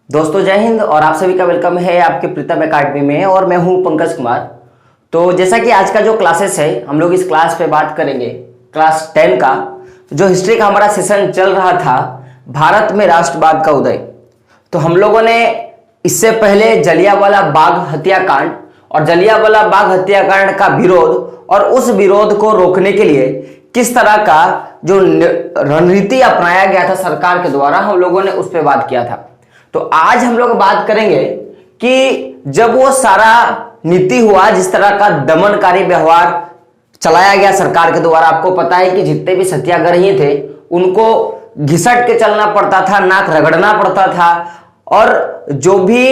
दोस्तों जय हिंद और आप सभी का वेलकम है आपके प्रीतम एकेडमी में। और मैं हूं पंकज कुमार। तो जैसा कि आज का जो क्लासेस है हम लोग इस क्लास पे बात करेंगे क्लास 10 का जो हिस्ट्री का हमारा सेशन चल रहा था, भारत में राष्ट्रवाद का उदय। तो हम लोगों ने इससे पहले जलियांवाला बाग हत्याकांड और जलियांवाला बाग हत्याकांड का विरोध और उस विरोध को रोकने के लिए किस तरह का जो रणनीति अपनाया गया था सरकार के द्वारा, हम लोगों ने उस पर बात किया था। तो आज हम लोग बात करेंगे कि जब वो सारा नीति हुआ, जिस तरह का दमनकारी व्यवहार चलाया गया सरकार के द्वारा। आपको पता है कि जितने भी सत्याग्रही थे उनको घिसट के चलना पड़ता था, नाक रगड़ना पड़ता था, और जो भी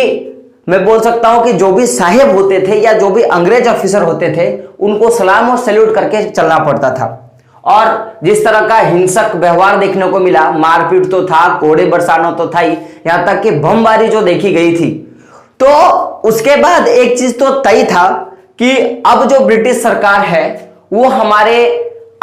मैं बोल सकता हूं कि जो भी साहेब होते थे या जो भी अंग्रेज ऑफिसर होते थे उनको सलाम और सैल्यूट करके चलना पड़ता था। और जिस तरह का हिंसक व्यवहार देखने को मिला, मारपीट तो था, कोड़े बरसाना तो था ही, यहां तक कि बमबारी जो देखी गई थी। तो उसके बाद एक चीज तो तय था कि अब जो ब्रिटिश सरकार है वो हमारे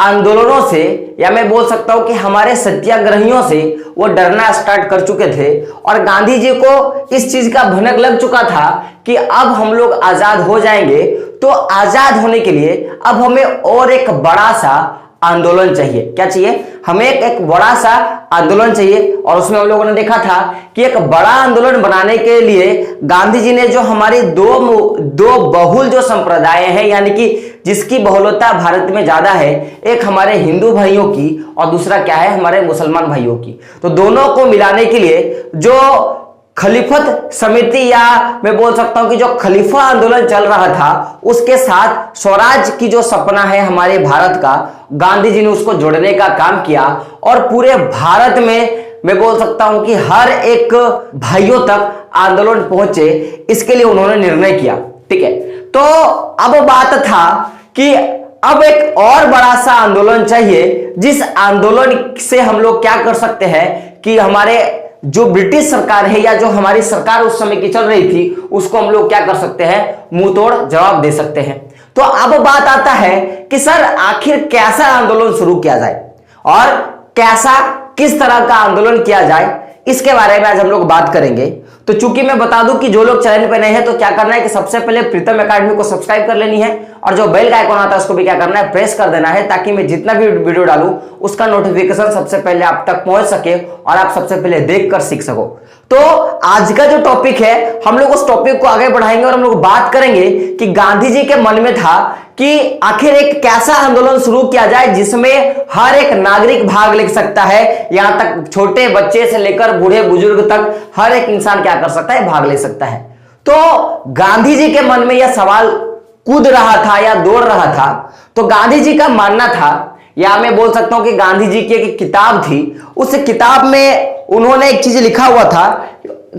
आंदोलनों से, या मैं बोल सकता हूं कि हमारे सत्याग्रहियों से वो डरना स्टार्ट कर चुके थे। और गांधी जी को इस चीज का भनक लग चुका था कि अब हम लोग आजाद हो जाएंगे, तो आजाद होने के लिए अब हमें और एक बड़ा सा आंदोलन चाहिए। क्या चाहिए? हमें एक बड़ा सा आंदोलन चाहिए। और उसमें हम लोगों ने देखा था कि एक बड़ा आंदोलन बनाने के लिए गांधी जी ने जो हमारी दो बहुल जो संप्रदाय हैं, यानी कि जिसकी बहुलता भारत में ज्यादा है, एक हमारे हिंदू भाइयों की और दूसरा क्या है, हमारे मुसलमान भाइयों की। तो दोनों को मिलाने के लिए जो खलीफत समिति, या मैं बोल सकता हूं कि जो खलीफा आंदोलन चल रहा था, उसके साथ स्वराज की जो सपना है हमारे भारत का, गांधी जी ने उसको जोड़ने का काम किया। और पूरे भारत में मैं बोल सकता हूं कि हर एक भाइयों तक आंदोलन पहुंचे, इसके लिए उन्होंने निर्णय किया। ठीक है, तो अब बात था कि अब एक और बड़ा सा आंदोलन चाहिए, जिस आंदोलन से हम लोग क्या कर सकते हैं कि हमारे जो ब्रिटिश सरकार है या जो हमारी सरकार उस समय की चल रही थी, उसको हम लोग क्या कर सकते हैं, मुंह तोड़ जवाब दे सकते हैं। तो अब बात आता है कि सर आखिर कैसा आंदोलन शुरू किया जाए और कैसा किस तरह का आंदोलन किया जाए, इसके बारे में आज हम लोग बात करेंगे। तो चूंकि मैं बता दूं कि जो लोग चैनल पे नए हैं तो क्या करना है कि सबसे पहले प्रीतम एकेडमी को सब्सक्राइब कर लेनी है, और जो बेल का आइकॉन आता है उसको भी क्या करना है, प्रेस कर देना है, ताकि मैं जितना भी वीडियो डालूं उसका नोटिफिकेशन सबसे पहले आप तक पहुंच सके और आप सबसे पहले देखकर सीख सको। तो आज का जो टॉपिक है, हम लोग उस टॉपिक को आगे बढ़ाएंगे और हम लोग बात करेंगे कि गांधी जी के मन में था कि आखिर एक कैसा आंदोलन शुरू किया जाए जिसमें हर एक नागरिक भाग ले सकता है, यहां तक छोटे बच्चे से लेकर बूढ़े बुजुर्ग तक हर एक इंसान क्या कर सकता है, भाग ले सकता है। तो गांधी जी के मन में यह सवाल कूद रहा था या दौड़ रहा था। तो गांधी जी का मानना था, या मैं बोल सकता हूं कि गांधी जी की एक किताब थी, उस किताब में उन्होंने एक चीज लिखा हुआ था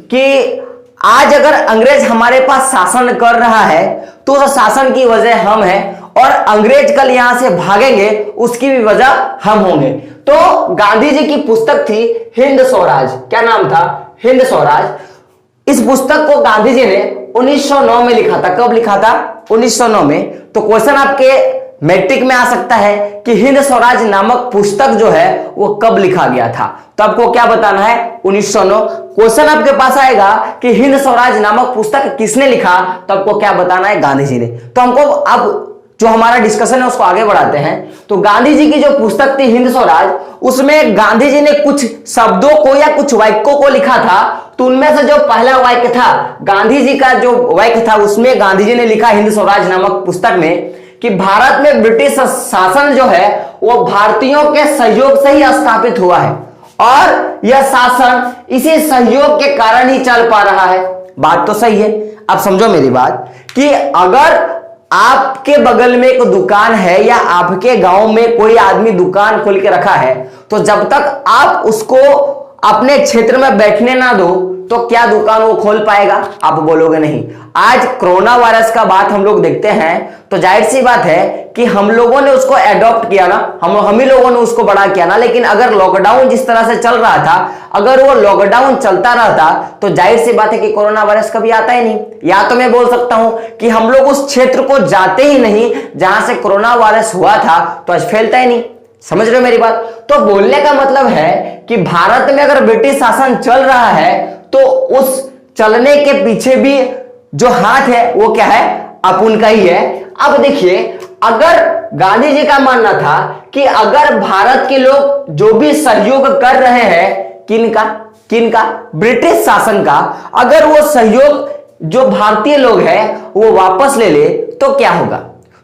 कि आज अगर अंग्रेज हमारे पास शासन कर रहा है तो उस शासन की वजह हम हैं, और अंग्रेज कल यहां से भागेंगे उसकी भी वजह हम होंगे। तो गांधी जी की पुस्तक थी हिंद स्वराज। क्या नाम था? हिंद स्वराज। इस पुस्तक को गांधी जी ने 1909 में लिखा था। कब लिखा था? 1909 में। तो क्वेश्चन आपके मैट्रिक में आ सकता है कि हिंद स्वराज नामक पुस्तक जो है वो कब लिखा गया था। तो आपको क्या बताना है? 1909। क्वेश्चन आपके पास आएगा कि हिंद स्वराज नामक पुस्तक किसने लिखा, तो आपको क्या बताना है? गांधी जी ने। तो हमको अब जो हमारा डिस्कशन है उसको आगे बढ़ाते हैं। तो गांधी जी की जो पुस्तक थी हिंद स्वराज, उसमें गांधी जी ने कुछ शब्दों को या कुछ वाक्यों को लिखा था। तो उनमें से जो पहला वाक्य था, गांधी जी का जो वाक्य था, उसमें गांधी जी ने लिखा हिंद स्वराज नामक पुस्तक में कि भारत में ब्रिटिश शासन जो है वो भारतीयों के सहयोग से ही स्थापित हुआ है, और यह शासन इसी सहयोग के कारण ही चल पा रहा है। बात तो सही है। अब समझो मेरी बात कि अगर आपके बगल में एक दुकान है या आपके गांव में कोई आदमी दुकान खोल के रखा है, तो जब तक आप उसको अपने क्षेत्र में बैठने ना दो तो क्या दुकान वो खोल पाएगा? आप बोलोगे नहीं। आज कोरोना वायरस का बात हम लोग देखते हैं तो जाहिर सी बात है कि हम लोगों ने उसको एडॉप्ट किया ना, हम ही लोगों ने उसको बड़ा किया ना। लेकिन अगर लॉकडाउन जिस तरह से चल रहा था, अगर वो लॉकडाउन चलता रहता तो जाहिर सी बात है कि कोरोना वायरस कभी आता ही नहीं। या तो मैं बोल सकता हूं कि हम लोग उस क्षेत्र को जाते ही नहीं जहां से कोरोना वायरस हुआ था, तो आज फैलता ही नहीं। समझ रहे हो मेरी बात? तो बोलने का मतलब है कि भारत में अगर ब्रिटिश शासन चल रहा है तो उस चलने के पीछे भी जो हाथ है वो क्या है, अपुन का ही है। अब देखिए, अगर गांधी जी का मानना था कि अगर भारत के लोग जो भी सहयोग कर रहे हैं, किनका ब्रिटिश शासन का, अगर वो सहयोग जो भारतीय लोग हैं वो वापस ले ले तो क्या होगा।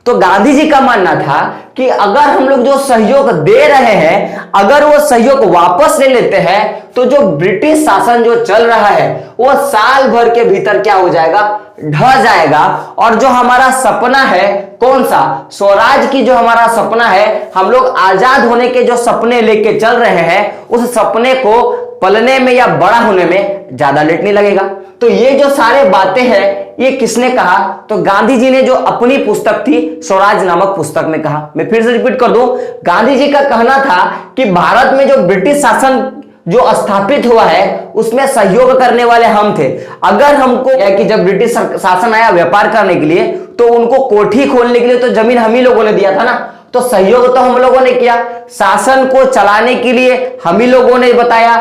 तो गांधी जी का मानना था कि अगर हम लोग जो सहयोग दे रहे हैं, अगर वो सहयोग वापस ले लेते हैं तो जो ब्रिटिश शासन जो चल रहा है वो साल भर के भीतर क्या हो जाएगा, ढह जाएगा। और जो हमारा सपना है, कौन सा, स्वराज की जो हमारा सपना है, हम लोग आजाद होने के जो सपने लेके चल रहे हैं, उस सपने को पलने में या बड़ा होने में ज्यादा लेट नहीं लगेगा। तो ये जो सारे बातें हैं ये किसने कहा, तो गांधी जी ने जो अपनी पुस्तक थी स्वराज नामक पुस्तक में कहा। मैं फिर से रिपीट कर दूं, गांधी जी का कहना था कि भारत में जो ब्रिटिश शासन जो स्थापित हुआ है उसमें सहयोग करने वाले हम थे। अगर हमको कि जब ब्रिटिश शासन आया व्यापार करने के लिए तो उनको कोठी खोलने के लिए तो जमीन हम ही लोगों ने दिया था ना, तो सहयोग तो हम लोगों ने किया, शासन को चलाने के लिए हम ही लोगों ने बताया।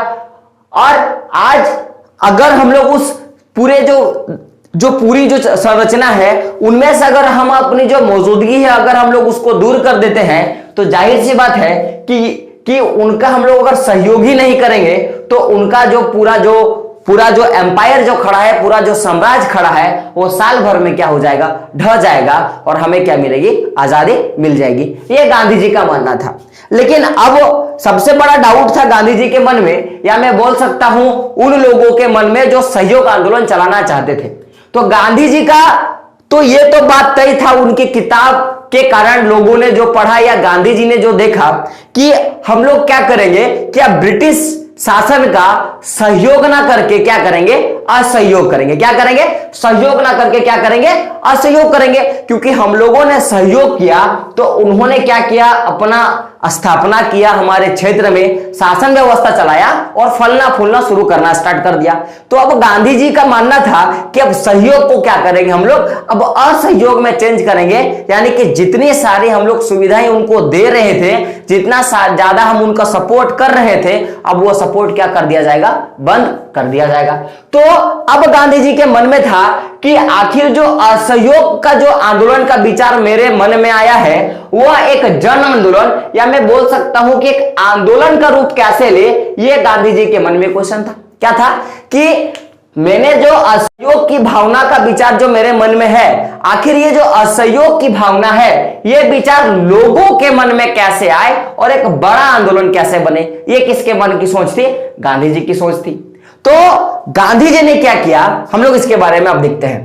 और आज अगर हम लोग उस पूरे जो पूरी जो संरचना है उनमें से अगर हम अपनी जो मौजूदगी है अगर हम लोग उसको दूर कर देते हैं तो जाहिर सी बात है कि उनका हम लोग अगर सहयोग ही नहीं करेंगे तो उनका जो पूरा जो एम्पायर जो खड़ा है, पूरा जो साम्राज्य खड़ा है, वो साल भर में क्या हो जाएगा, ढह जाएगा और हमें क्या मिलेगी, आजादी मिल जाएगी। ये गांधी जी का मानना था। लेकिन अब सबसे बड़ा डाउट था गांधी जी के मन में, या मैं बोल सकता हूं उन लोगों के मन में जो सहयोग आंदोलन चलाना चाहते थे। तो गांधी जी का तो ये तो बात तय था, उनकी किताब के कारण लोगों ने जो पढ़ा या गांधी जी ने जो देखा कि हम लोग क्या करेंगे, क्या ब्रिटिश शासन का सहयोग ना करके क्या करेंगे, असहयोग करेंगे। क्या करेंगे, सहयोग ना करके क्या करेंगे, असहयोग करेंगे। क्योंकि हम लोगों ने सहयोग किया तो उन्होंने क्या किया, अपना स्थापना किया, हमारे क्षेत्र में शासन व्यवस्था चलाया और फलना फूलना शुरू करना स्टार्ट कर दिया। तो अब गांधी जी का मानना था कि अब सहयोग को क्या करेंगे हम लोग, अब असहयोग में चेंज करेंगे। यानी कि जितनी सारी हम लोग सुविधाएं उनको दे रहे थे, जितना ज्यादा हम उनका सपोर्ट कर रहे थे, अब वो सपोर्ट क्या कर दिया जाएगा, बंद कर दिया जाएगा। तो अब गांधी जी के मन में था कि आखिर जो असहयोग का जो आंदोलन का विचार मेरे मन में आया है वह एक जन आंदोलन, या मैं बोल सकता हूं कि एक आंदोलन का रूप कैसे ले, ये गांधी जी के मन में क्वेश्चन था। क्या था कि मैंने जो असहयोग की भावना का विचार जो मेरे मन में है, आखिर ये जो असहयोग की भावना है ये विचार लोगों के मन में कैसे आए और एक बड़ा आंदोलन कैसे बने, ये किसके मन की सोच थी, गांधी जी की सोच थी। तो गांधी जी ने क्या किया, हम लोग इसके बारे में अब देखते हैं।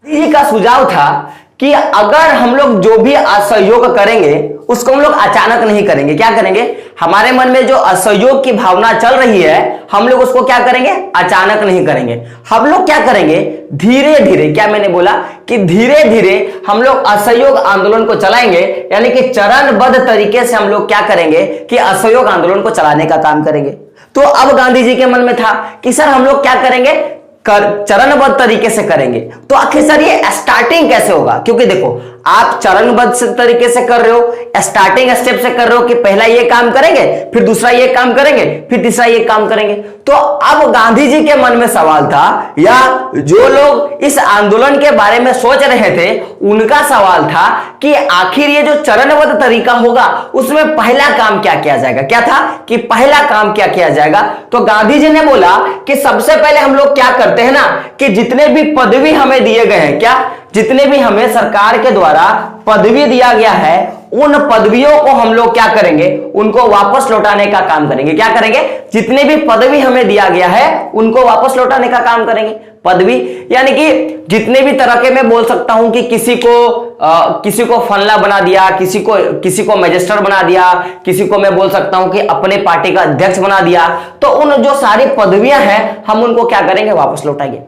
गांधी जी का सुझाव था कि अगर हम लोग जो भी असहयोग करेंगे उसको हम लोग अचानक नहीं करेंगे। क्या करेंगे, हमारे मन में जो असहयोग की भावना चल रही है हम लोग उसको क्या करेंगे, अचानक नहीं करेंगे। हम लोग क्या करेंगे, धीरे धीरे, क्या मैंने बोला कि धीरे धीरे हम लोग असहयोग आंदोलन को चलाएंगे। यानी कि चरणबद्ध तरीके से हम लोग क्या करेंगे कि असहयोग आंदोलन को चलाने का काम करेंगे। तो अब गांधी जी के मन में था कि सर हम लोग क्या करेंगे, चरणबद्ध तरीके से करेंगे। तो आखिर सर ये स्टार्टिंग कैसे होगा, क्योंकि देखो आप चरणबद्ध तरीके से कर रहे हो, स्टार्टिंग स्टेप से कर रहे हो कि पहला ये काम करेंगे, फिर दूसरा ये काम करेंगे, फिर तीसरा ये काम करेंगे। तो अब गांधी जी के मन में सवाल था, या जो लोग इस आंदोलन के बारे में सोच रहे थे उनका सवाल था कि आखिर ये जो चरणबद्ध तरीका होगा उसमें पहला काम क्या किया जाएगा। क्या था कि पहला काम क्या किया जाएगा। तो गांधी जी ने बोला कि सबसे पहले हम लोग क्या करते हैं ना, कि जितने भी पदवी हमें दिए गए हैं, क्या जितने भी हमें सरकार के द्वारा पदवी दिया गया है उन पदवियों को हम लोग क्या करेंगे, उनको वापस लौटाने का काम करेंगे। क्या करेंगे, जितने भी पदवी हमें दिया गया है उनको वापस लौटाने का काम करेंगे। पदवी यानी कि जितने भी तरह के, मैं बोल सकता हूं कि किसी को फल्ला बना दिया, किसी को मैजिस्ट्रेट बना दिया, किसी को मैं बोल सकता हूं कि अपने पार्टी का अध्यक्ष बना दिया। तो उन जो सारी पदवियां हैं हम उनको क्या करेंगे, वापस लौटाएंगे।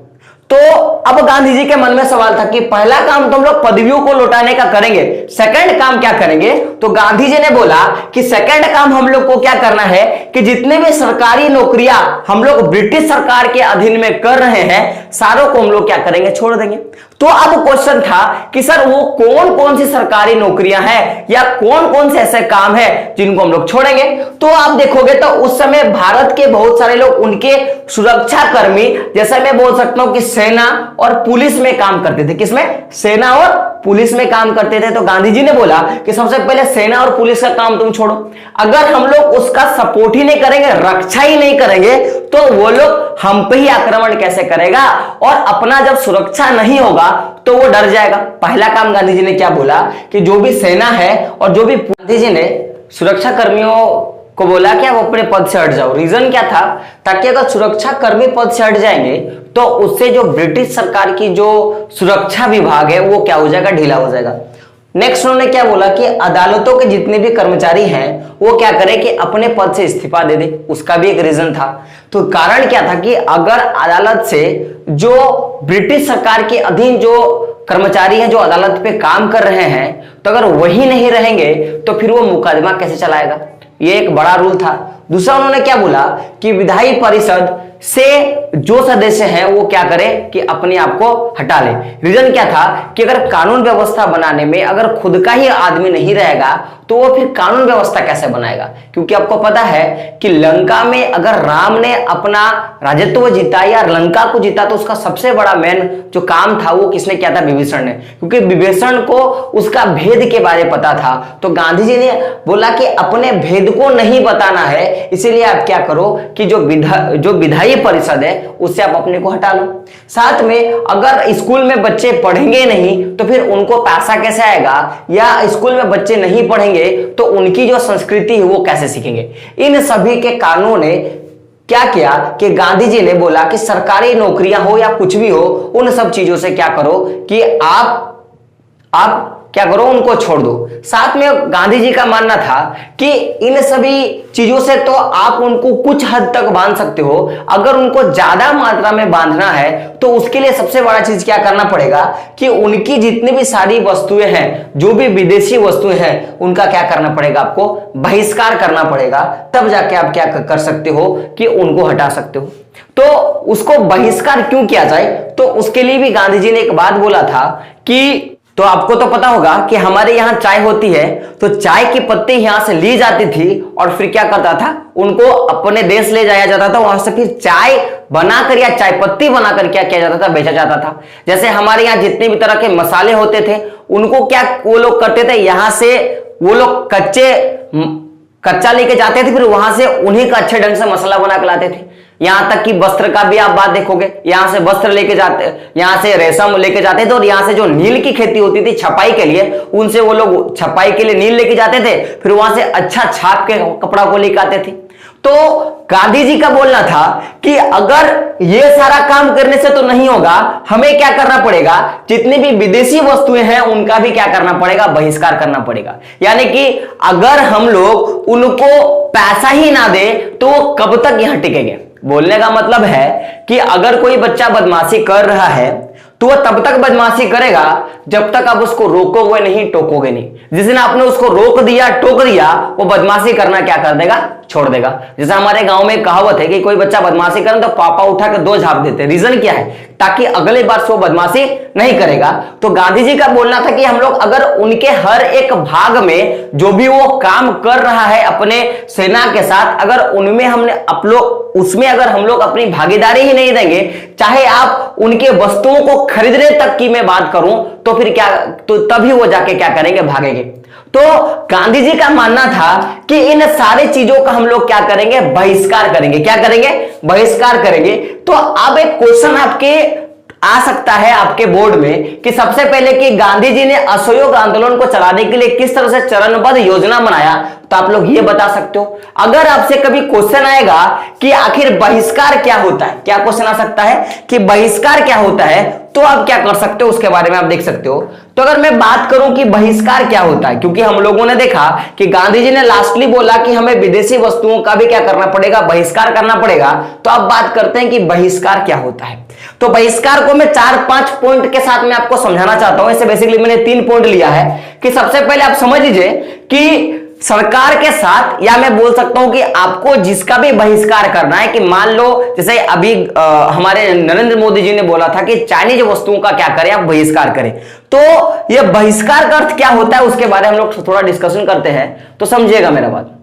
तो अब गांधी जी के मन में सवाल था कि पहला काम तो हम लोग पदवियों को लौटाने का करेंगे, सेकंड काम क्या करेंगे? तो गांधी जी ने बोला कि सेकंड काम हम लोग को क्या करना है कि जितने भी सरकारी नौकरियां हम लोग ब्रिटिश सरकार के अधीन में कर रहे हैं, सारों को हम लोग क्या करेंगे? छोड़ देंगे। तो अब क्वेश्चन था कि सर वो कौन कौन सी सरकारी नौकरियां हैं या कौन कौन से ऐसे काम हैं जिनको हम लोग छोड़ेंगे? तो आप देखोगे तो उस समय भारत के बहुत सारे लोग उनके सुरक्षा कर्मी, जैसे मैं बोल सकता हूं कि सेना और पुलिस में काम करते थे। किसमें? सेना और पुलिस में काम करते थे। तो गांधी जी ने बोला कि सबसे पहले सेना और पुलिस का काम तुम छोड़ो। अगर हम लोग उसका सपोर्ट ही नहीं करेंगे, रक्षा ही नहीं करेंगे, तो वो लोग हम पे ही आक्रमण कैसे करेगा? और अपना जब सुरक्षा नहीं होगा तो वो डर जाएगा। पहला काम गांधी जी ने क्या बोला कि जो भी सेना है और जो भी, गांधी जी ने सुरक्षा कर्मियों को बोला कि आप अपने पद से हट जाओ। रीजन क्या था? ताकि अगर सुरक्षा कर्मी पद से हट जाएंगे तो उससे जो ब्रिटिश सरकार की जो सुरक्षा विभाग है वो क्या हो जाएगा? ढीला हो जाएगा। नेक्स्ट उन्होंने क्या बोला कि अदालतों के जितने भी कर्मचारी हैं वो क्या करें कि अपने पद से इस्तीफा दे दे। उसका भी एक रीजन था। तो कारण क्या था कि अगर अदालत से जो ब्रिटिश सरकार के अधीन जो कर्मचारी हैं जो अदालत पे काम कर रहे हैं, तो अगर वही नहीं रहेंगे तो फिर वो मुकदमा कैसे चलाएगा? ये एक बड़ा रूल था। दूसरा उन्होंने क्या बोला कि विधायी परिषद से जो सदस्य हैं वो क्या करें कि अपने आप को हटा ले। रीजन क्या था कि अगर कानून व्यवस्था बनाने में अगर खुद का ही आदमी नहीं रहेगा तो वो फिर कानून व्यवस्था कैसे बनाएगा? क्योंकि आपको पता है कि लंका में अगर राम ने अपना राजत्व जीता या लंका को जीता तो उसका सबसे बड़ा मेन जो काम था वो किसने किया था? विभीषण ने। क्योंकि विभीषण को उसका भेद के बारे में पता था। तो गांधी जी ने बोला कि अपने भेद को नहीं बताना है, इसीलिए आप क्या करो कि जो विधायी परिषद है उससे आप अपने को हटा लो। साथ में अगर स्कूल में बच्चे पढ़ेंगे नहीं तो फिर उनको पैसा कैसे आएगा? या स्कूल में बच्चे नहीं पढ़ेंगे तो उनकी जो संस्कृति है वो कैसे सीखेंगे? इन सभी के कारणों ने क्या किया कि गांधी जी ने बोला कि सरकारी नौकरियां हो या कुछ भी हो, उन सब चीजों से क्या करो कि आप क्या करो? उनको छोड़ दो। साथ में गांधी जी का मानना था कि इन सभी चीजों से तो आप उनको कुछ हद तक बांध सकते हो, अगर उनको ज्यादा मात्रा में बांधना है तो उसके लिए सबसे बड़ा चीज क्या करना पड़ेगा कि उनकी जितनी भी सारी वस्तुएं हैं, जो भी विदेशी वस्तुएं हैं, उनका क्या करना पड़ेगा? आपको बहिष्कार करना पड़ेगा। तब जाके आप क्या कर सकते हो कि उनको हटा सकते हो। तो उसको बहिष्कार क्यों किया जाए? तो उसके लिए भी गांधी जी ने एक बात बोला था कि, तो आपको तो पता होगा कि हमारे यहाँ चाय होती है तो चाय की पत्ती यहां से ली जाती थी और फिर क्या करता था? उनको अपने देश ले जाया जाता था, वहां से फिर चाय बनाकर या चाय पत्ती बनाकर क्या किया जाता था? बेचा जाता था। जैसे हमारे यहाँ जितने भी तरह के मसाले होते थे उनको क्या वो लोग करते थे? यहां से वो लोग कच्चा लेके जाते थे, फिर वहां से उन्हीं का अच्छे ढंग से मसाला बना के लाते थे। यहां तक कि वस्त्र का भी आप बात देखोगे, यहां से वस्त्र लेके जाते, यहां से रेशम लेके जाते थे और यहां से जो नील की खेती होती थी छपाई के लिए, उनसे वो लोग छपाई के लिए नील लेके जाते थे, फिर वहां से अच्छा छाप के कपड़ा को लेके आते थे। तो गांधी जी का बोलना था कि अगर ये सारा काम करने से तो नहीं होगा, हमें क्या करना पड़ेगा? जितनी भी विदेशी वस्तुएं हैं उनका भी क्या करना पड़ेगा? बहिष्कार करना पड़ेगा। यानी कि अगर हम लोग उनको पैसा ही ना दे तो वो कब तक यहां टिकेंगे? बोलने का मतलब है कि अगर कोई बच्चा बदमाशी कर रहा है तो वह तब तक बदमाशी करेगा जब तक आप उसको रोकोगे नहीं, टोकोगे नहीं। जिस दिन आपने उसको रोक दिया, टोक दिया, वो बदमाशी करना क्या कर देगा? छोड़ देगा। जैसे हमारे गांव में कहावत है कि कोई बच्चा बदमाशी करे तो पापा उठा के 2 झाप देते। रीजन क्या है? ताकि अगले बार से वो बदमाशी नहीं करेगा। तो गांधी जी का बोलना था कि हम लोग अगर उनके हर एक भाग में जो भी वो काम कर रहा है अपने सेना के साथ, अगर उनमें हमने उसमें अगर हम लोग अपनी भागीदारी ही नहीं देंगे, चाहे आप उनके वस्तुओं को खरीदने तक की मैं बात करूं, तो फिर क्या, तो तभी वो जाके क्या करेंगे? भागेंगे। तो गांधी जी का मानना था कि इन सारे चीजों का हम लोग क्या करेंगे? बहिष्कार करेंगे। क्या करेंगे? बहिष्कार करेंगे। तो अब एक क्वेश्चन आपके आ सकता है आपके बोर्ड में कि सबसे पहले कि गांधी जी ने असहयोग आंदोलन को चलाने के लिए किस तरह से चरणबद्ध योजना बनाया, तो आप लोग ये बता सकते हो। अगर आपसे कभी क्वेश्चन आएगा कि आखिर बहिष्कार क्या होता है, क्या क्वेश्चन आ सकता है कि बहिष्कार क्या होता है, तो आप क्या कर सकते हो उसके बारे में आप देख सकते हो। तो अगर मैं बात करूं कि बहिष्कार क्या होता है, क्योंकि हम लोगों ने देखा कि गांधी जी ने लास्टली बोला कि हमें विदेशी वस्तुओं का भी क्या करना पड़ेगा, बहिष्कार करना पड़ेगा। तो अब बात करते हैं कि बहिष्कार क्या होता है। तो बहिष्कार को मैं 4-5 पॉइंट के साथ में आपको समझाना चाहता हूं। ऐसे बेसिकली मैंने 3 पॉइंट लिया है कि सबसे पहले आप समझ लीजिए कि सरकार के साथ, या मैं बोल सकता हूं कि आपको जिसका भी बहिष्कार करना है, कि मान लो जैसे अभी हमारे नरेंद्र मोदी जी ने बोला था कि चाइनीज वस्तुओं का क्या करें, आप बहिष्कार करें। तो यह बहिष्कार का अर्थ क्या होता है उसके बारे में हम लोग थोड़ा डिस्कशन करते हैं, तो समझिएगा मेरा बात।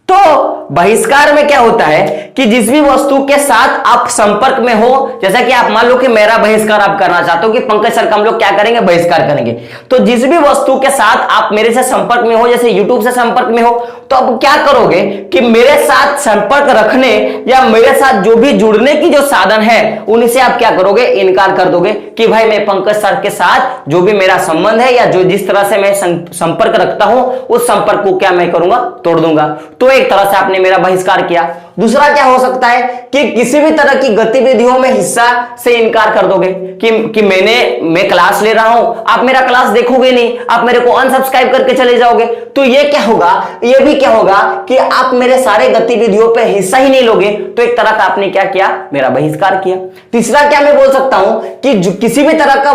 तो बहिष्कार में क्या होता है कि जिस भी वस्तु के साथ आप संपर्क में हो, जैसा कि आप मान लो कि मेरा बहिष्कार आप करना चाहते हो कि पंकज सर का हम लोग क्या करेंगे, बहिष्कार करेंगे। तो जिस भी वस्तु के साथ आप मेरे से संपर्क में हो, जैसे यूट्यूब से संपर्क में हो, तो अब क्या करोगे कि मेरे साथ संपर्क रखने या मेरे साथ जो भी जुड़ने की जो साधन है उन्हीं से आप क्या करोगे, इनकार कर दोगे कि भाई मैं पंकज सर के साथ जो भी मेरा संबंध है या जो जिस तरह से मैं संपर्क रखता हूं उस संपर्क को क्या मैं करूंगा, तोड़ दूंगा। तो एक तरह से आपने मेरा बहिष्कार किया। दूसरा क्या हो सकता है कि किसी भी तरह की गतिविधियों में हिस्सा से इनकार कर दोगे कि मैं क्लास ले रहा हूं, आप मेरा क्लास देखोगे नहीं, आप मेरे को अनसब्सक्राइब करके चले जाओगे। तो ये क्या होगा, ये भी क्या होगा कि आप मेरे सारे गतिविधियों पे हिस्सा ही नहीं लोगे। तो एक तरह का आपने क्या किया, मेरा बहिष्कार किया। तीसरा क्या मैं बोल सकता हूं कि किसी भी तरह का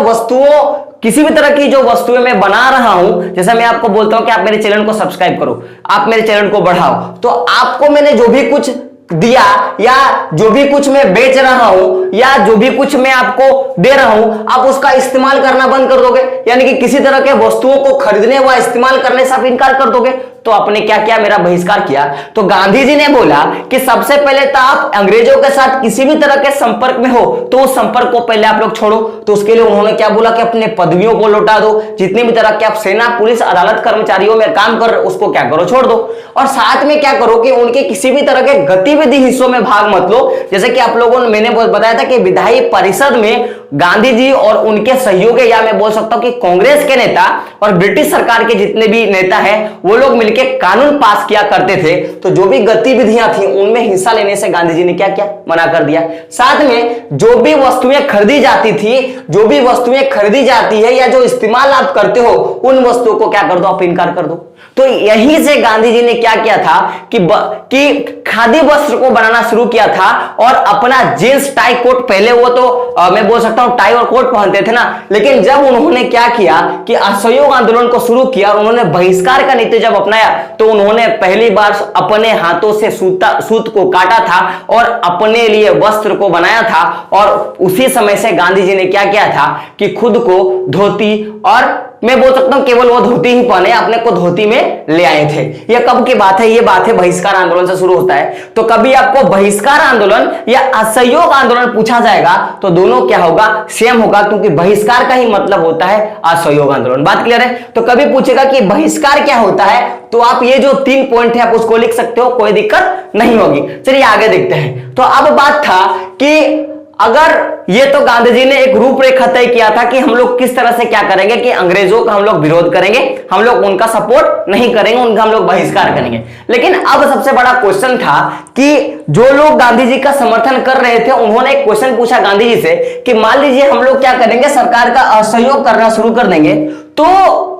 किसी भी तरह की जो वस्तुएं मैं बना रहा हूं, जैसे मैं आपको बोलता हूं कि आप मेरे चैनल को सब्सक्राइब करो, आप मेरे चैनल को बढ़ाओ, तो आपको मैंने जो भी कुछ दिया या जो भी कुछ मैं बेच रहा हूं या जो भी कुछ मैं आपको दे रहा हूं, आप उसका इस्तेमाल करना बंद कर दोगे, यानी कि किसी तरह के वस्तुओं को खरीदने व इस्तेमाल करने से आप इनकार कर दोगे। तो आपने क्या किया, मेरा बहिष्कार किया। तो गांधी जी ने बोला कि सबसे पहले तो आप अंग्रेजों के साथ किसी भी तरह के संपर्क में हो तो उस संपर्क को पहले आप लोग छोड़ो। तो उसके लिए उन्होंने क्या बोला कि अपने पदवियों को लौटा दो, जितनी भी तरह के आप सेना, पुलिस, अदालत कर्मचारियों में काम कर उसको क्या करो, छोड़ दो। और साथ में क्या करो कि उनके किसी भी तरह के गतिविधि हिस्सों में भाग मत लो। जैसे कि आप लोगों ने, मैंने बताया था कि विधायी परिषद में गांधी जी और उनके सहयोगी, या मैं बोल सकता हूं कि कांग्रेस के नेता और ब्रिटिश सरकार के जितने भी नेता हैं वो लोग मिलकर कानून पास किया करते थे। तो जो भी गतिविधियां थी उनमें हिस्सा लेने से गांधी जी ने क्या किया, मना कर दिया। साथ में जो भी वस्तुएं खरीदी जाती थी, जो भी वस्तुएं खरीदी जाती है या जो इस्तेमाल आप करते हो उन वस्तुओं को क्या कर दो, आप इनकार कर दो। तो यहीं से गांधी जी ने क्या किया था कि खादी वस्त्र को बनाना शुरू किया था और अपना जींस टाई कोट, पहले वो तो मैं बोल सकता हूं टाई और कोट पहनते थे ना, लेकिन जब उन्होंने क्या किया कि असहयोग आंदोलन को शुरू किया और उन्होंने बहिष्कार का नीति जब अपनाया, तो उन्होंने पहली बार अपने हाथों से सूत को काटा था और अपने लिए वस्त्र को बनाया था। और उसी समय से गांधी जी ने क्या किया था कि खुद को धोती, और मैं बोल सकता हूं केवल वो धोती ही पहने, अपने को धोती में ले आए थे। यह कब की बात है, ये बात है बहिष्कार आंदोलन से शुरू होता है। तो कभी आपको बहिष्कार आंदोलन या असहयोग आंदोलन पूछा जाएगा तो दोनों क्या होगा, सेम होगा, क्योंकि बहिष्कार का ही मतलब होता है असहयोग आंदोलन। बात क्लियर है। तो कभी पूछेगा कि बहिष्कार क्या होता है, तो आप ये जो 3 पॉइंट है आप उसको लिख सकते हो, कोई दिक्कत नहीं होगी। चलिए आगे देखते हैं। तो अब बात था कि अगर ये तो गांधी जी ने एक रूपरेखा तय किया था कि हम लोग किस तरह से क्या करेंगे कि अंग्रेजों का हम लोग विरोध करेंगे, हम लोग उनका सपोर्ट नहीं करेंगे, उनका हम लोग बहिष्कार करेंगे। लेकिन अब सबसे बड़ा क्वेश्चन था कि जो लोग गांधी जी का समर्थन कर रहे थे उन्होंने एक क्वेश्चन पूछा गांधी जी से कि मान लीजिए हम लोग क्या करेंगे, सरकार का असहयोग करना शुरू कर देंगे, तो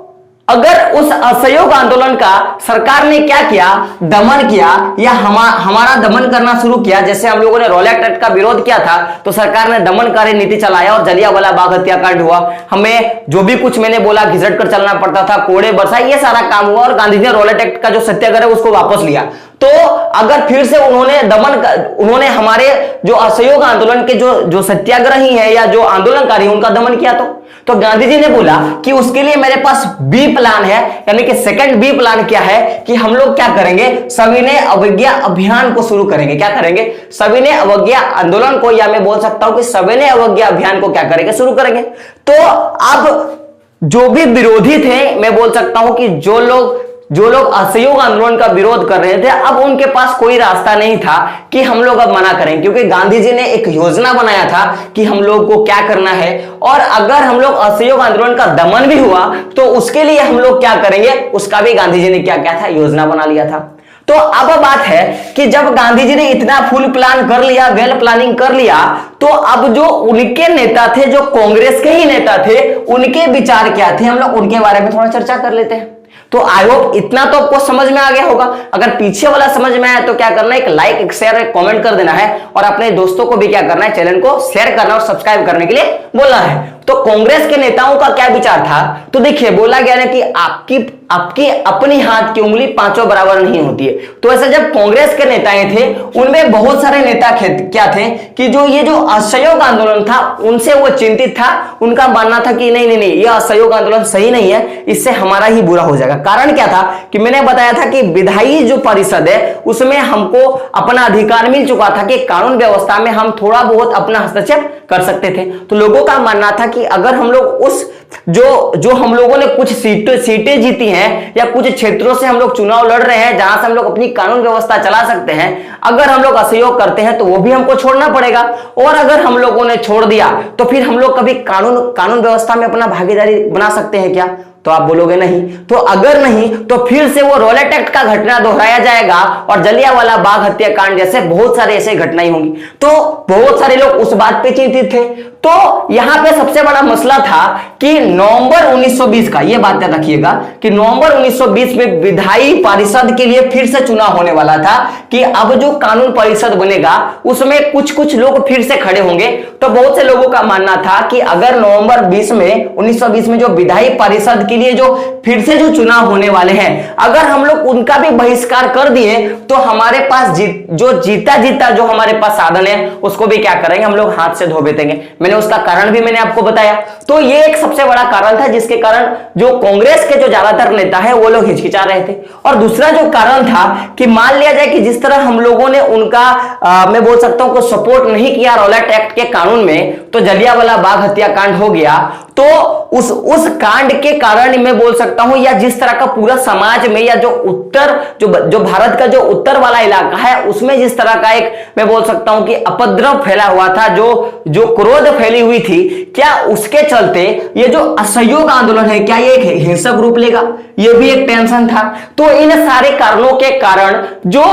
अगर उस असहयोग आंदोलन का सरकार ने क्या किया, दमन किया या हमारा दमन करना शुरू किया, जैसे हम लोगों ने रॉलेट एक्ट का विरोध किया था तो सरकार ने दमनकारी नीति चलाया और जलियांवाला बाग हत्याकांड हुआ, हमें जो भी कुछ मैंने बोला घिसट कर चलना पड़ता था, कोड़े बरसाए, ये सारा काम हुआ और गांधी जी ने रॉलेट एक्ट का जो सत्याग्रह है उसको वापस लिया। तो अगर फिर से उन्होंने हमारे जो असहयोग आंदोलन के जो सत्याग्रही है या जो आंदोलनकारी उनका दमन किया, तो गांधी जी ने बोला कि उसके लिए मेरे पास बी प्लान है, यानी कि सेकंड बी प्लान क्या है कि हम लोग क्या करेंगे, सविनय अवज्ञा अभियान को शुरू करेंगे। क्या करेंगे, सविनय अवज्ञा आंदोलन को, या मैं बोल सकता हूं कि सविनय अवज्ञा अभियान को क्या करेंगे, शुरू करेंगे। तो अब जो भी विरोधी थे, मैं बोल सकता हूं कि जो लोग जो लोग असहयोग आंदोलन का विरोध कर रहे थे, अब उनके पास कोई रास्ता नहीं था कि हम लोग अब मना करें, क्योंकि गांधी जी ने एक योजना बनाया था कि हम लोग को क्या करना है, और अगर हम लोग असहयोग आंदोलन का दमन भी हुआ तो उसके लिए हम लोग क्या करेंगे, उसका भी गांधी जी ने क्या किया था, योजना बना लिया था। तो अब बात है कि जब गांधी जी ने इतना फुल प्लान कर लिया, वेल प्लानिंग कर लिया, तो अब जो उनके नेता थे, जो कांग्रेस के ही नेता थे, उनके विचार क्या थे, हम लोग उनके बारे में थोड़ा चर्चा कर लेते हैं। तो आई होप इतना तो आपको समझ में आ गया होगा। अगर पीछे वाला समझ में आया तो क्या करना है, एक लाइक, एक शेयर, एक कमेंट कर देना है, और अपने दोस्तों को भी क्या करना है, चैनल को शेयर करना और सब्सक्राइब करने के लिए बोलना है। तो कांग्रेस के नेताओं का क्या विचार था, तो देखिए बोला गया ना कि आपकी अपनी हाथ की उंगली पांचों बराबर नहीं होती है। तो ऐसे जब कांग्रेस के नेताएं थे, उनमें बहुत सारे नेता क्या थे कि जो ये जो असहयोग आंदोलन था उनसे वो चिंतित था। उनका मानना था कि नहीं, ये असहयोग आंदोलन सही नहीं है, इससे हमारा ही बुरा हो जाएगा। कारण क्या था कि मैंने बताया था कि विधायी जो परिषद है उसमें हमको अपना अधिकार मिल चुका था कि कानून व्यवस्था में हम थोड़ा बहुत अपना हस्तक्षेप कर सकते थे। तो लोगों का मानना था कि अगर हम लोग उस जो हम लोगों ने कुछ सीटें जीती हैं, या कुछ क्षेत्रों से हम लोग चुनाव लड़ रहे हैं जहां से हम लोग अपनी कानून व्यवस्था चला सकते हैं, अगर हम लोग असहयोग करते हैं तो वो भी हमको छोड़ना पड़ेगा। और अगर हम लोगों ने छोड़ दिया तो फिर हम लोग कभी कानून व्यवस्था में अपना भागीदारी बना सकते हैं क्या? तो आप बोलोगे नहीं। तो अगर नहीं तो फिर से वो रॉलेट एक्ट का घटना दोहराया जाएगा और जलियांवाला बाग हत्याकांड जैसे बहुत सारे ऐसे घटनाएं होंगी। तो बहुत सारे लोग उस बात पे चिंतित थे। तो यहां पे सबसे बड़ा मसला था कि नवंबर 1920 का, यह बात याद रखिएगा कि नवंबर 1920 में विधायी परिषद के लिए फिर से चुनाव होने वाला था कि अब जो कानून परिषद बनेगा उसमें कुछ लोग फिर से खड़े होंगे। तो बहुत से लोगों का मानना था कि अगर नवंबर 1920 में जो विधायी परिषद के लिए जो फिर से जो चुनाव होने वाले हैं, अगर हम लोग उनका भी बहिष्कार कर दिए तो हमारे पास जो जीता जो हमारे पास साधन है उसको भी क्या करेंगे, हम लोग हाथ से धो बेतेंगे। मैंने उसका कारण भी मैंने आपको बताया। तो ये एक सबसे बड़ा कारण था जिसके कारण जो कांग्रेस के जो ज्यादातर नेता है वो लोग हिचकिचा रहे थे। और दूसरा जो कारण था कि मान लिया जाए कि जिस तरह हम लोगों ने उनका मैं बोल सकता हूं को सपोर्ट नहीं किया रॉलेट एक्ट के कानून में, तो जलियांवाला बाग हत्याकांड हो गया। तो उस कांड के कारण मैं बोल सकता हूं, या जिस तरह का पूरा समाज में, या जो भारत का जो उत्तर वाला इलाका है उसमें जिस तरह का एक मैं बोल सकता हूं कि अपद्रव फैला हुआ था, जो क्रोध फैली हुई थी, क्या उसके चलते ये जो असहयोग आंदोलन है क्या ये एक हिंसक रूप लेगा, ये भी एक टेंशन था। तो इन सारे कारणों के कारण जो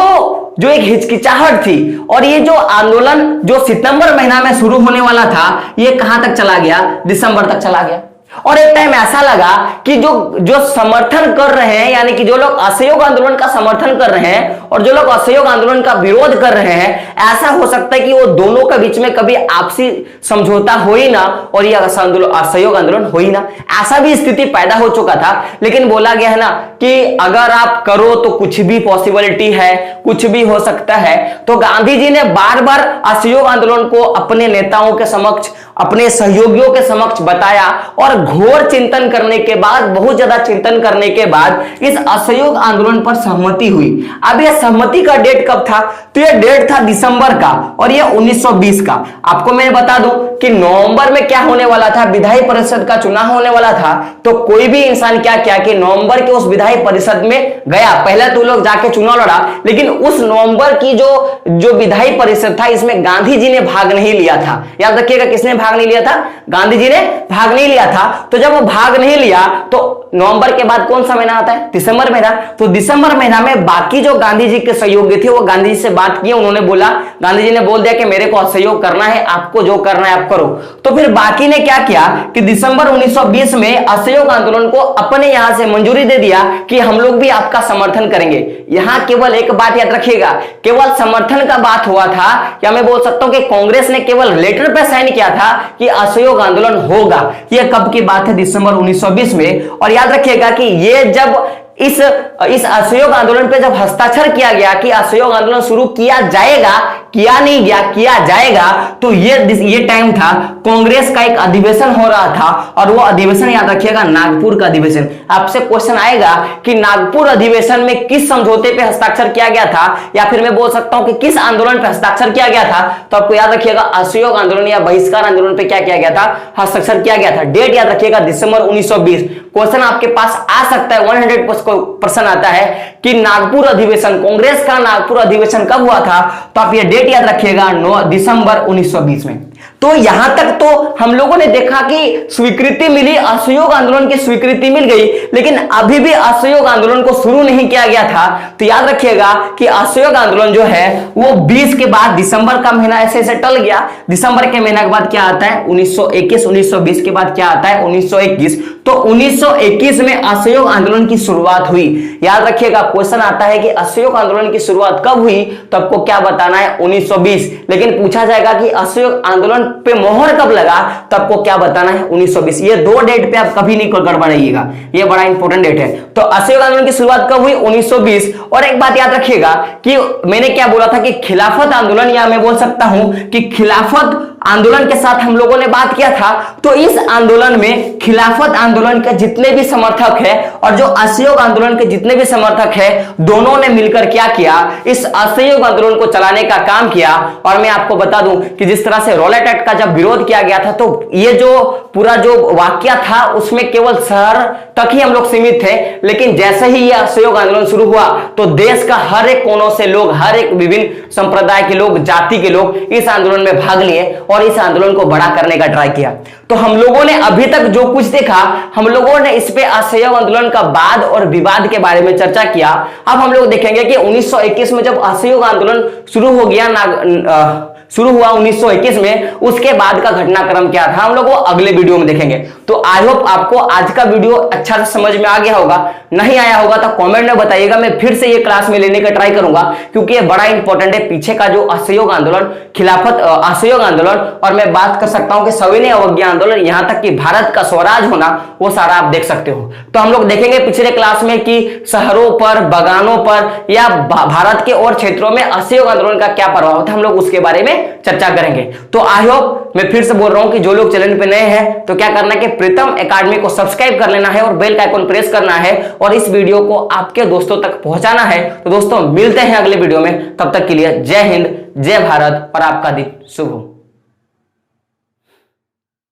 एक हिचकिचाहट थी, और ये जो आंदोलन जो सितंबर महीना में शुरू होने वाला था ये कहां तक चला गया, दिसंबर तक चला गया। और एक टाइम ऐसा लगा कि जो समर्थन कर रहे हैं, यानी कि जो लोग असहयोग आंदोलन का समर्थन कर रहे हैं और जो लोग असहयोग आंदोलन का विरोध कर रहे हैं, ऐसा हो सकता है कि वो दोनों के बीच में कभी आपसी समझौता हो ही ना और ये असहयोग आंदोलन हो ही ना, ऐसा भी स्थिति पैदा हो चुका था। लेकिन बोला गया है ना कि अगर आप करो तो कुछ भी पॉसिबिलिटी है, कुछ भी हो सकता है। तो गांधी जी ने बार बार असहयोग आंदोलन को अपने नेताओं के समक्ष, अपने सहयोगियों के समक्ष बताया, और घोर चिंतन करने के बाद, बहुत ज्यादा चिंतन करने के बाद इस असहयोग आंदोलन पर सहमति हुई। अब यह सहमति का डेट कब था, तो यह डेट था दिसंबर का, और यह 1920 का। आपको मैं बता दूं कि नवंबर में क्या होने वाला था, विधायी परिषद का चुनाव होने वाला था। तो कोई भी इंसान क्या किया कि नवंबर के उस विधायी परिषद में गया, पहले तो लोग जाके चुनाव लड़ा, लेकिन उस नवंबर की जो विधायी परिषद था इसमें गांधी जी ने भाग नहीं लिया था। याद रखिएगा, किसने भाग नहीं लिया था, गांधी जी ने भाग नहीं लिया था। तो जब वो भाग नहीं लिया तो नवंबर के बाद कौन सा महीना आता है, दिसंबर महीना। तो दिसंबर महीना में बाकी जो गांधी जी के सहयोगी थे वो गांधी जी से बात किए, उन्होंने बोला, गांधी जी ने बोल दिया कि मेरे को असहयोग करना है, आपको जो करना है आप करो। तो फिर बाकी ने क्या किया कि दिसंबर 1920 में असहयोग आंदोलन को अपने यहां से मंजूरी दे दिया कि हम लोग भी आपका समर्थन करेंगे। यहां केवल एक बात याद रखिएगा, केवल समर्थन का बात हुआ था, या मैं बोल सकता हूं कि कांग्रेस ने केवल लेटर पे साइन किया था कि असहयोग आंदोलन होगा। यह कब की बात है, दिसंबर 1920 में। और याद रखिएगा कि ये जब इस असहयोग आंदोलन पे जब हस्ताक्षर किया गया कि असहयोग आंदोलन शुरू किया जाएगा, किया नहीं गया, किया जाएगा। तो ये टाइम था कांग्रेस का एक अधिवेशन हो रहा था और वो अधिवेशन याद रखिएगा नागपुर का अधिवेशन। आपसे क्वेश्चन आएगा कि नागपुर अधिवेशन में किस समझौते पे हस्ताक्षर किया गया था, या फिर मैं बोल सकता हूं कि किस आंदोलन पे हस्ताक्षर किया गया था। तो आपको याद रखिएगा असहयोग आंदोलन या बहिष्कार आंदोलन पे क्या किया गया था, हस्ताक्षर किया गया था। डेट याद रखिएगा दिसंबर 1920। क्वेश्चन आपके पास आ सकता है 100% आता है कि नागपुर अधिवेशन, कांग्रेस का नागपुर अधिवेशन कब हुआ था। तो आप ये डेट याद रखिएगा 9 दिसंबर 1920 में। तो यहां तक तो हम लोगों ने देखा कि स्वीकृति मिली, असहयोग आंदोलन की स्वीकृति मिल गई, लेकिन अभी भी असहयोग आंदोलन को शुरू नहीं किया गया था। तो याद रखिएगा कि असहयोग आंदोलन जो है वो 20 के बाद, दिसंबर का महीना ऐसे ऐसे टल गया। दिसंबर के महीना के बाद क्या आता है 1921, 1920 के बाद क्या आता है 1921। तो 1921 में असहयोग आंदोलन की शुरुआत हुई। याद रखिएगा क्वेश्चन आता है कि असहयोग आंदोलन की शुरुआत कब हुई, तो आपको क्या बताना है 1920। लेकिन पूछा जाएगा कि असहयोग आंदोलन पे मोहर कब लगा, तो आपको क्या बताना है 1920। ये दो डेट पे आप कभी नहीं गड़बड़ाइएगा, ये बड़ा इंपॉर्टेंट डेट है। तो असहयोग आंदोलन की शुरुआत कब हुई 1920। और एक बात याद रखिएगा कि मैंने क्या बोला था कि खिलाफत आंदोलन, या मैं बोल सकता हूं कि खिलाफत आंदोलन के साथ हम लोगों ने बात किया था। तो इस आंदोलन में खिलाफत आंदोलन के जितने भी समर्थक है और जो असहयोग आंदोलन के जितने भी समर्थक है, दोनों ने मिलकर क्या किया, इस असहयोग आंदोलन को चलाने का काम किया। और मैं आपको बता दूं कि जिस तरह से रॉलेट एक्ट का जब विरोध किया गया था, तो ये जो पूरा जो वाक्य था उसमें केवल शहर तक ही हम लोग सीमित थे। लेकिन जैसे ही यह असहयोग आंदोलन शुरू हुआ तो देश का हर एक कोनों से लोग, हर एक विभिन्न संप्रदाय के लोग, जाति के लोग इस आंदोलन में भाग लिए और इस आंदोलन को बड़ा करने का ट्राई किया। तो हम लोगों ने अभी तक जो कुछ देखा, हम लोगों ने इस पे असहयोग आंदोलन का वाद और विवाद के बारे में चर्चा किया। अब हम लोग देखेंगे कि 1921 में जब असहयोग आंदोलन शुरू हो गया, शुरू हुआ 1921 में, उसके बाद का घटनाक्रम क्या था हम लोग वो अगले वीडियो में देखेंगे। तो आई होप आपको आज का वीडियो अच्छा से समझ में आ गया होगा। नहीं आया होगा तो कमेंट में बताइएगा, मैं फिर से ये क्लास में लेने का ट्राई करूंगा, क्योंकि ये बड़ा इंपॉर्टेंट है। पीछे का जो असहयोग आंदोलन, खिलाफत असहयोग आंदोलन, और मैं बात कर सकता हूं कि सविनय अवज्ञा आंदोलन, यहां तक कि भारत का स्वराज होना, वो सारा आप देख सकते हो। तो हम लोग देखेंगे पिछले क्लास में कि शहरों पर, बगानों पर या भारत के और क्षेत्रों में असहयोग आंदोलन का क्या प्रभाव था, हम लोग उसके बारे में चर्चा करेंगे। तो आई होप, मैं फिर से बोल रहा हूं कि जो लोग चैनल पे नए हैं तो क्या करना है कि प्रीतम एकेडमी को सब्सक्राइब कर लेना है और बेल का आइकन प्रेस करना है और इस वीडियो को आपके दोस्तों तक पहुंचाना है। तो दोस्तों मिलते हैं अगले वीडियो में, तब तक के लिए जय हिंद, जय भारत और आपका दिन शुभ हो।